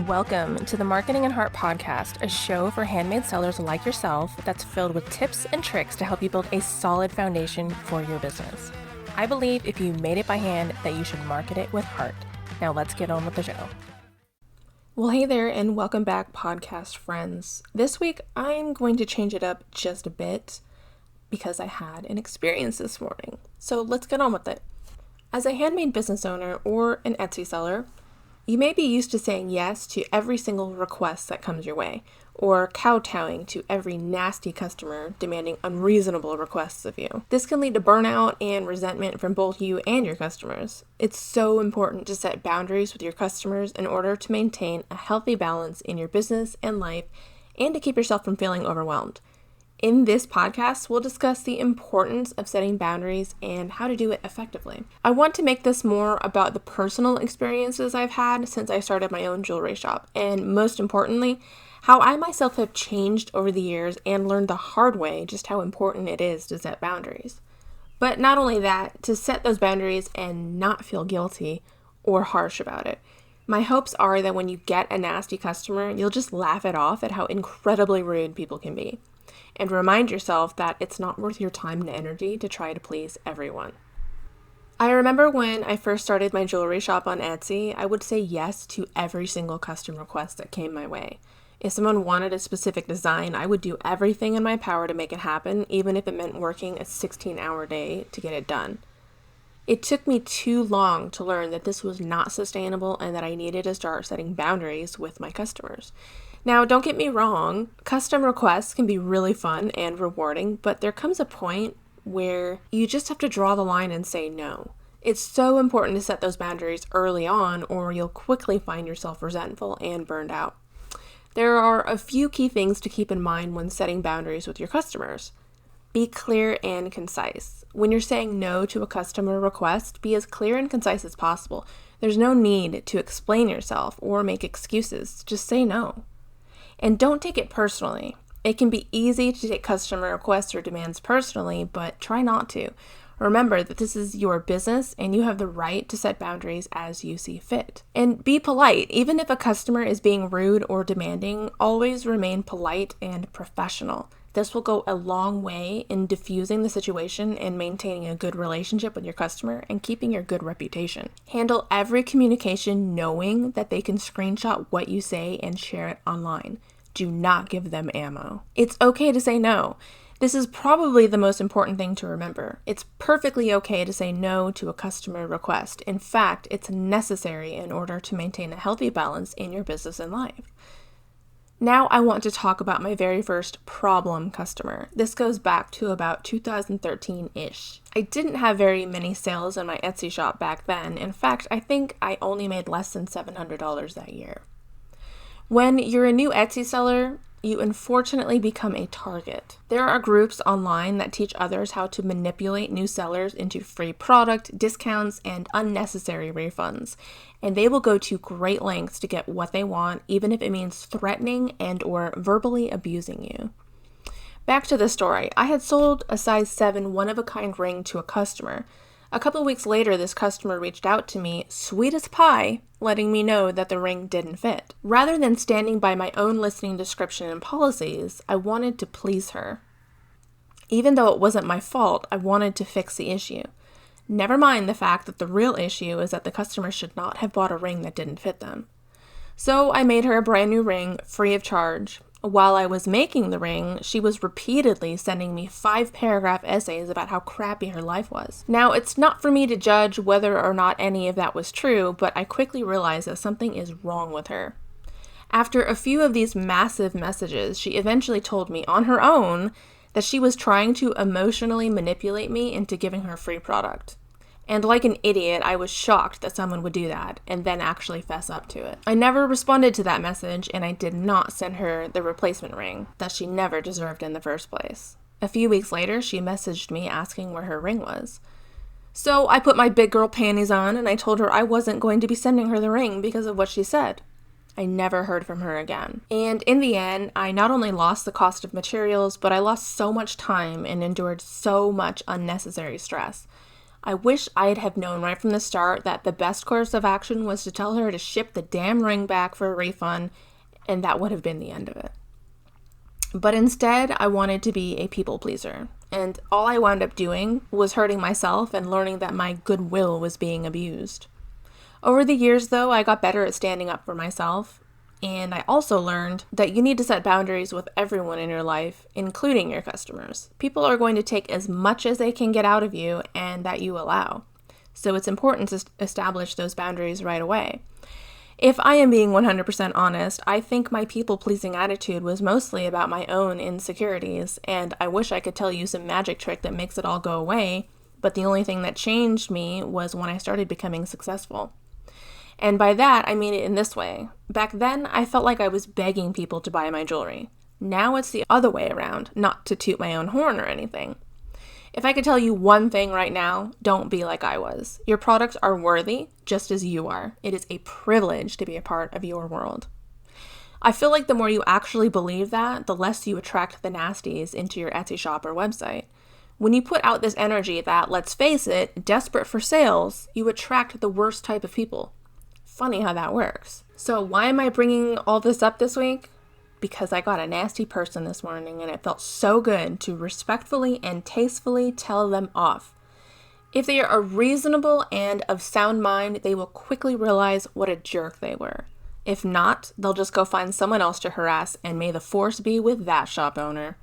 Welcome to the Marketing and Heart Podcast, a show for handmade sellers like yourself that's filled with tips and tricks to help you build a solid foundation for your business. I believe if you made it by hand that you should market it with heart. Now let's get on with the show. Well, hey there and welcome back, podcast friends. This week I'm going to change it up just a bit because I had an experience this morning. So let's get on with it. As a handmade business owner or an Etsy seller, you may be used to saying yes to every single request that comes your way, or kowtowing to every nasty customer demanding unreasonable requests of you. This can lead to burnout and resentment from both you and your customers. It's so important to set boundaries with your customers in order to maintain a healthy balance in your business and life and to keep yourself from feeling overwhelmed. In this podcast, we'll discuss the importance of setting boundaries and how to do it effectively. I want to make this more about the personal experiences I've had since I started my own jewelry shop, and most importantly, how I myself have changed over the years and learned the hard way just how important it is to set boundaries. But not only that, to set those boundaries and not feel guilty or harsh about it. My hopes are that when you get a nasty customer, you'll just laugh it off at how incredibly rude people can be. And remind yourself that it's not worth your time and energy to try to please everyone. I remember when I first started my jewelry shop on Etsy, I would say yes to every single custom request that came my way. If someone wanted a specific design, I would do everything in my power to make it happen, even if it meant working a 16-hour day to get it done. It took me too long to learn that this was not sustainable and that I needed to start setting boundaries with my customers. Now, don't get me wrong, custom requests can be really fun and rewarding, but there comes a point where you just have to draw the line and say no. It's so important to set those boundaries early on, or you'll quickly find yourself resentful and burned out. There are a few key things to keep in mind when setting boundaries with your customers. Be clear and concise. When you're saying no to a customer request, be as clear and concise as possible. There's no need to explain yourself or make excuses. Just say no. And don't take it personally. It can be easy to take customer requests or demands personally, but try not to. Remember that this is your business and you have the right to set boundaries as you see fit. And be polite. Even if a customer is being rude or demanding, always remain polite and professional. This will go a long way in diffusing the situation and maintaining a good relationship with your customer and keeping your good reputation. Handle every communication knowing that they can screenshot what you say and share it online. Do not give them ammo. It's okay to say no. This is probably the most important thing to remember. It's perfectly okay to say no to a customer request. In fact, it's necessary in order to maintain a healthy balance in your business and life. Now I want to talk about my very first problem customer. This goes back to about 2013-ish. I didn't have very many sales in my Etsy shop back then. In fact, I think I only made less than $700 that year. When you're a new Etsy seller, you unfortunately become a target. There are groups online that teach others how to manipulate new sellers into free product, discounts, and unnecessary refunds. And they will go to great lengths to get what they want, even if it means threatening and or verbally abusing you. Back to the story. I had sold a size 7 one-of-a-kind ring to a customer. A couple weeks later, this customer reached out to me, sweet as pie, letting me know that the ring didn't fit. Rather than standing by my own listing description and policies, I wanted to please her. Even though it wasn't my fault, I wanted to fix the issue. Never mind the fact that the real issue is that the customer should not have bought a ring that didn't fit them. So I made her a brand new ring, free of charge. While I was making the ring, she was repeatedly sending me 5-paragraph essays about how crappy her life was. Now, it's not for me to judge whether or not any of that was true, but I quickly realized that something is wrong with her. After a few of these massive messages, she eventually told me on her own that she was trying to emotionally manipulate me into giving her free product. And like an idiot, I was shocked that someone would do that and then actually fess up to it. I never responded to that message, and I did not send her the replacement ring that she never deserved in the first place. A few weeks later, she messaged me asking where her ring was. So I put my big girl panties on and I told her I wasn't going to be sending her the ring because of what she said. I never heard from her again. And in the end, I not only lost the cost of materials, but I lost so much time and endured so much unnecessary stress. I wish I'd have known right from the start that the best course of action was to tell her to ship the damn ring back for a refund, and that would have been the end of it. But instead, I wanted to be a people pleaser, and all I wound up doing was hurting myself and learning that my goodwill was being abused. Over the years, though, I got better at standing up for myself, and I also learned that you need to set boundaries with everyone in your life, including your customers. People are going to take as much as they can get out of you and that you allow. So it's important to establish those boundaries right away. If I am being 100% honest, I think my people-pleasing attitude was mostly about my own insecurities, and I wish I could tell you some magic trick that makes it all go away, but the only thing that changed me was when I started becoming successful. And by that, I mean it in this way. Back then, I felt like I was begging people to buy my jewelry. Now it's the other way around, not to toot my own horn or anything. If I could tell you one thing right now, don't be like I was. Your products are worthy, just as you are. It is a privilege to be a part of your world. I feel like the more you actually believe that, the less you attract the nasties into your Etsy shop or website. When you put out this energy that, let's face it, desperate for sales, you attract the worst type of people. Funny how that works. So why am I bringing all this up this week? Because I got a nasty person this morning and it felt so good to respectfully and tastefully tell them off. If they are reasonable and of sound mind, they will quickly realize what a jerk they were. If not, they'll just go find someone else to harass, and may the force be with that shop owner.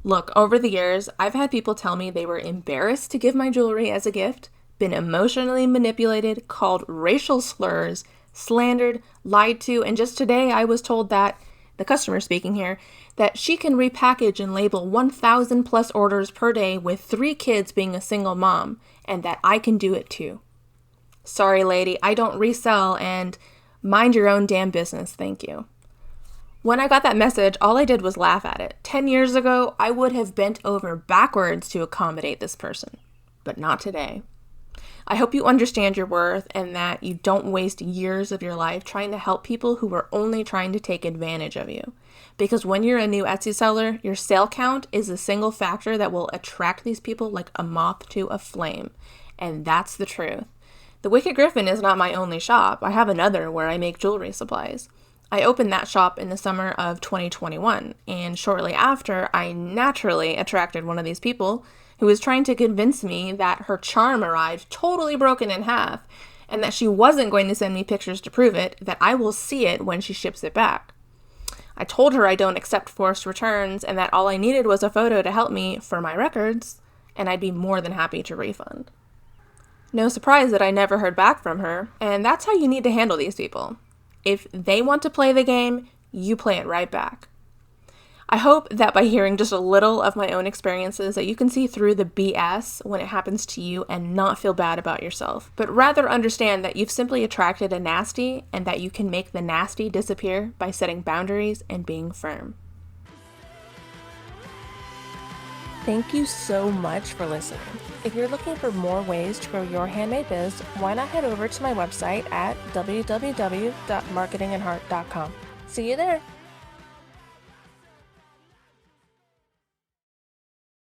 Look, over the years, I've had people tell me they were embarrassed to give my jewelry as a gift, been emotionally manipulated, called racial slurs, slandered, lied to, and just today I was told that, the customer speaking here, that she can repackage and label 1,000 plus orders per day with 3 kids being a single mom, and that I can do it too. Sorry, lady, I don't resell, and mind your own damn business, thank you. When I got that message, all I did was laugh at it. 10 years ago, I would have bent over backwards to accommodate this person, but not today. I hope you understand your worth and that you don't waste years of your life trying to help people who are only trying to take advantage of you. Because when you're a new Etsy seller, your sale count is a single factor that will attract these people like a moth to a flame. And that's the truth. The Wicked Griffin is not my only shop. I have another where I make jewelry supplies. I opened that shop in the summer of 2021, and shortly after, I naturally attracted one of these people who was trying to convince me that her charm arrived totally broken in half, and that she wasn't going to send me pictures to prove it, that I will see it when she ships it back. I told her I don't accept forced returns, and that all I needed was a photo to help me for my records, and I'd be more than happy to refund. No surprise that I never heard back from her, and that's how you need to handle these people. If they want to play the game, you play it right back. I hope that by hearing just a little of my own experiences that you can see through the BS when it happens to you and not feel bad about yourself, but rather understand that you've simply attracted a nasty and that you can make the nasty disappear by setting boundaries and being firm. Thank you so much for listening. If you're looking for more ways to grow your handmade biz, why not head over to my website at www.marketingandheart.com. See you there.